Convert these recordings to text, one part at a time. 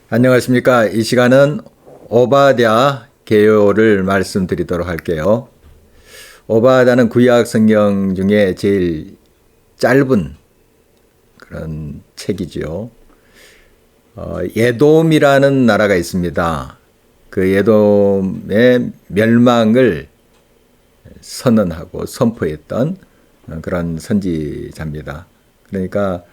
안녕하십니까. 이 시간은 오바댜 계요를 말씀드리도록 할게요. 오바댜는 구약 성경 중에 제일 짧은 그런 책이지요. 예돔이라는 나라가 있습니다. 그 예돔의 멸망을 선언하고 선포했던 그런 선지자입니다. 그러니까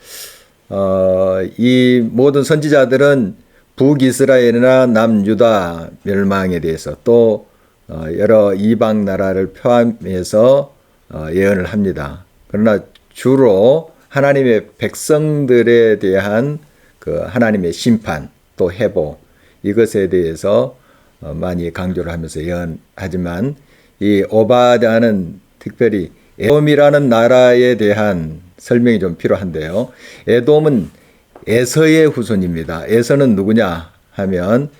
이 모든 선지자들은 북이스라엘이나 남유다 멸망에 대해서 또 여러 이방 나라를 포함해서 예언을 합니다. 그러나 주로 하나님의 백성들에 대한 그 하나님의 심판 또 회복 이것에 대해서 많이 강조를 하면서 예언하지만 이 오바댜는 특별히 에돔이라는 나라에 대한 설명이 좀 필요한데요. 에돔은 에서의 후손입니다. 에서는 누구냐 하면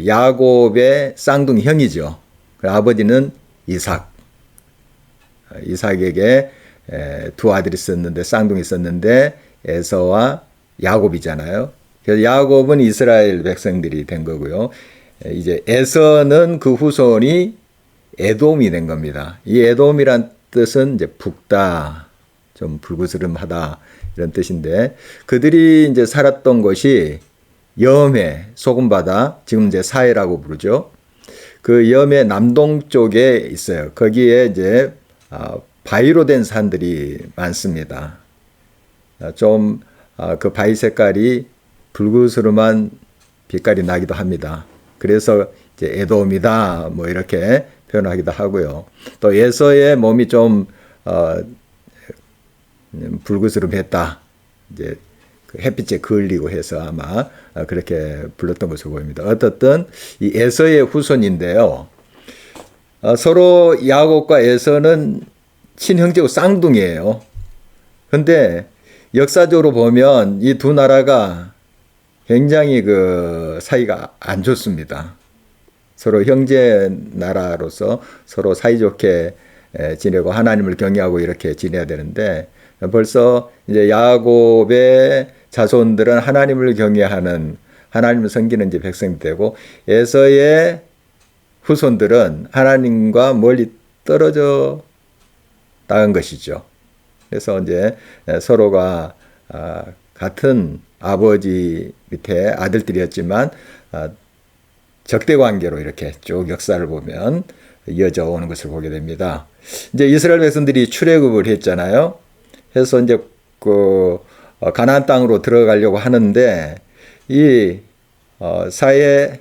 야곱의 쌍둥이 형이죠. 아버지는 이삭. 이삭에게 두 아들이 있었는데 쌍둥이 있었는데 에서와 야곱이잖아요. 그래서 야곱은 이스라엘 백성들이 된 거고요. 이제 에서는 그 후손이 에돔이 된 겁니다. 이 에돔이란 뜻은 이제 붓다, 좀 불구스름하다 이런 뜻인데 그들이 이제 살았던 곳이 염해, 소금바다, 지금 이제 사해라고 부르죠. 그 염해 남동쪽에 있어요. 거기에 이제 바위로 된 산들이 많습니다. 좀 그 바위 색깔이 불구스름한 빛깔이 나기도 합니다. 그래서 이제 에돔이다 뭐 이렇게 표현하기도 하고요. 또 에서의 몸이 좀 불구스름했다. 이제 그 햇빛에 그을리고 해서 아마 그렇게 불렀던 것으로 보입니다. 어떻든 이 에서의 후손인데요. 서로 야곱과 에서는 친형제고 쌍둥이에요. 근데 역사적으로 보면 이 두 나라가 굉장히 그 사이가 안 좋습니다. 서로 형제 나라로서 서로 사이좋게 지내고 하나님을 경외하고 이렇게 지내야 되는데 벌써 이제 야곱의 자손들은 하나님을 경외하는 하나님을 섬기는 이제 백성이 되고 에서의 후손들은 하나님과 멀리 떨어져 나간 것이죠. 그래서 이제 서로가 같은 아버지 밑에 아들들이었지만 적대 관계로 이렇게 쭉 역사를 보면 이어져 오는 것을 보게 됩니다. 이제 이스라엘 백성들이 출애굽을 했잖아요. 해서 이제 그 가나안 땅으로 들어가려고 하는데 이 사해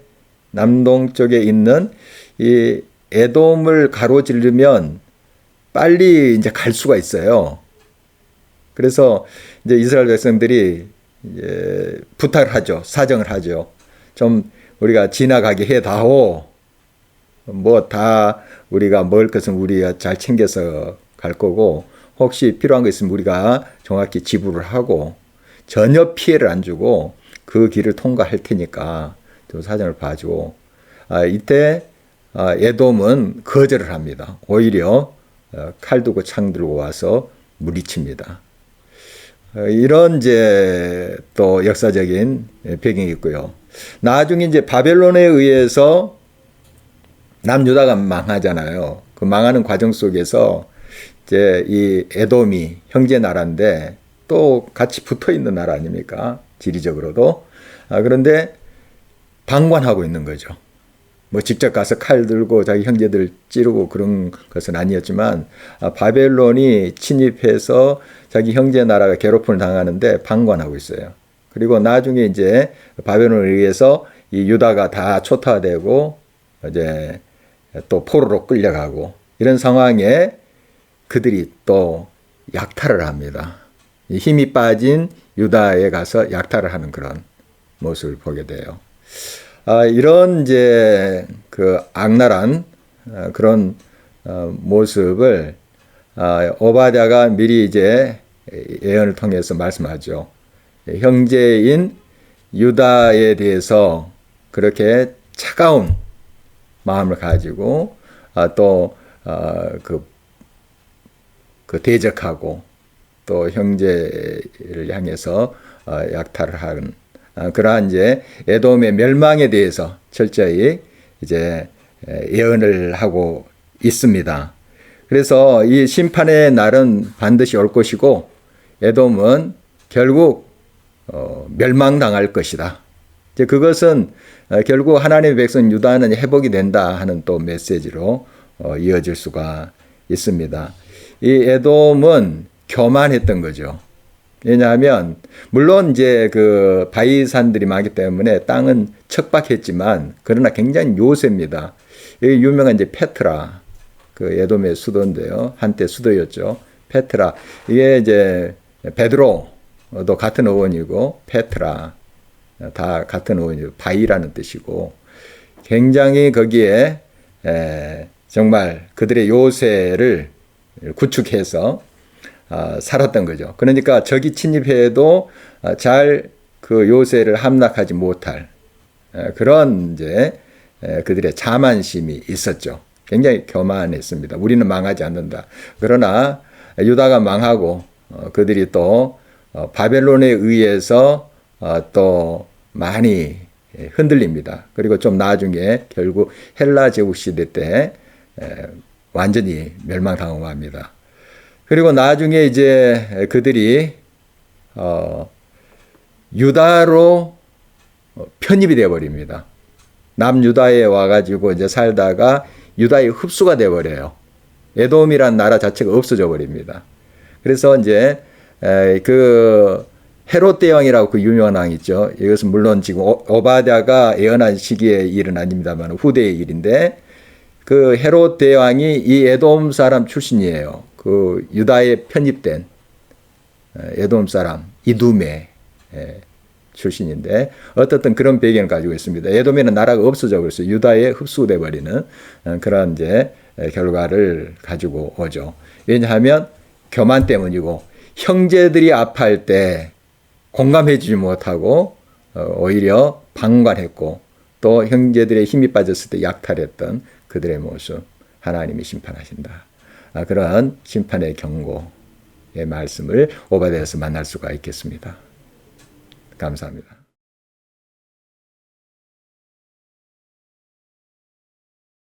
남동쪽에 있는 이 에돔을 가로지르면 빨리 이제 갈 수가 있어요. 그래서 이제 이스라엘 백성들이 이제 부탁을 하죠. 사정을 하죠. 좀 우리가 지나가게 해다오. 뭐 다 우리가 먹을 것은 우리가 잘 챙겨서 갈 거고 혹시 필요한 거 있으면 우리가 정확히 지불을 하고 전혀 피해를 안 주고 그 길을 통과할 테니까 좀 사정을 봐주고 이때 에돔은 거절을 합니다. 오히려 칼 두고 창 들고 와서 물리칩니다. 이런 이제 또 역사적인 배경이 있고요. 나중에 이제 바벨론에 의해서 남유다가 망하잖아요. 그 망하는 과정 속에서 이제 이 에돔이 형제 나라인데 또 같이 붙어 있는 나라 아닙니까? 지리적으로도. 그런데 방관하고 있는 거죠. 뭐 직접 가서 칼 들고 자기 형제들 찌르고 그런 것은 아니었지만 바벨론이 침입해서 자기 형제 나라가 괴롭힘을 당하는데 방관하고 있어요. 그리고 나중에 이제 바벨론에 의해서 이 유다가 다 초토화되고 이제 또 포로로 끌려가고 이런 상황에 그들이 또 약탈을 합니다. 힘이 빠진 유다에 가서 약탈을 하는 그런 모습을 보게 돼요. 이런 이제 그 악랄한 그런 모습을 오바댜가 미리 이제 예언을 통해서 말씀하죠. 형제인 유다에 대해서 그렇게 차가운 마음을 가지고 또 그 대적하고 또 형제를 향해서 약탈을 한 그러한 이제 에돔의 멸망에 대해서 철저히 이제 예언을 하고 있습니다. 그래서 이 심판의 날은 반드시 올 것이고 에돔은 결국 멸망당할 것이다. 이제 그것은 결국 하나님의 백성 유다는 회복이 된다 하는 또 메시지로 이어질 수가 있습니다. 이 에돔은 교만했던 거죠. 왜냐하면 물론 이제 그 바위산들이 많기 때문에 땅은 척박했지만 그러나 굉장히 요새입니다. 여기 유명한 이제 페트라, 그 에돔의 수도인데요. 한때 수도였죠. 페트라. 이게 이제 베드로도 같은 어원이고 페트라 다 같은 어원이고 바위라는 뜻이고 굉장히 거기에 정말 그들의 요새를 구축해서 살았던 거죠. 그러니까 적이 침입해도 잘 그 요새를 함락하지 못할 그런 이제 그들의 자만심이 있었죠. 굉장히 교만했습니다. 우리는 망하지 않는다. 그러나 유다가 망하고 그들이 또 바벨론에 의해서 또 많이 흔들립니다. 그리고 좀 나중에 결국 헬라 제국 시대 때 완전히 멸망당합니다. 그리고 나중에 이제 그들이 유다로 편입이 되어 버립니다. 남유다에 와가지고 이제 살다가 유다의 흡수가 되어 버려요. 에돔이란 나라 자체가 없어져 버립니다. 그래서 이제 그 헤롯 대왕이라고 그 유명한 왕 있죠. 이것은 물론 지금 오바댜가 예언한 시기의 일은 아닙니다만 후대의 일인데 그 헤롯 대왕이 이 에돔 사람 출신이에요. 그 유다에 편입된 에돔 사람 이두메 출신인데 어떻든 그런 배경을 가지고 있습니다. 에돔에는 나라가 없어져 버려서 유다에 흡수돼 버리는 그런 이제 결과를 가지고 오죠. 왜냐하면 교만 때문이고 형제들이 아파할 때 공감해주지 못하고 오히려 방관했고 또 형제들의 힘이 빠졌을 때 약탈했던 그들의 모습 하나님이 심판하신다. 그런 심판의 경고의 말씀을 오바댜에서 만날 수가 있겠습니다. 감사합니다.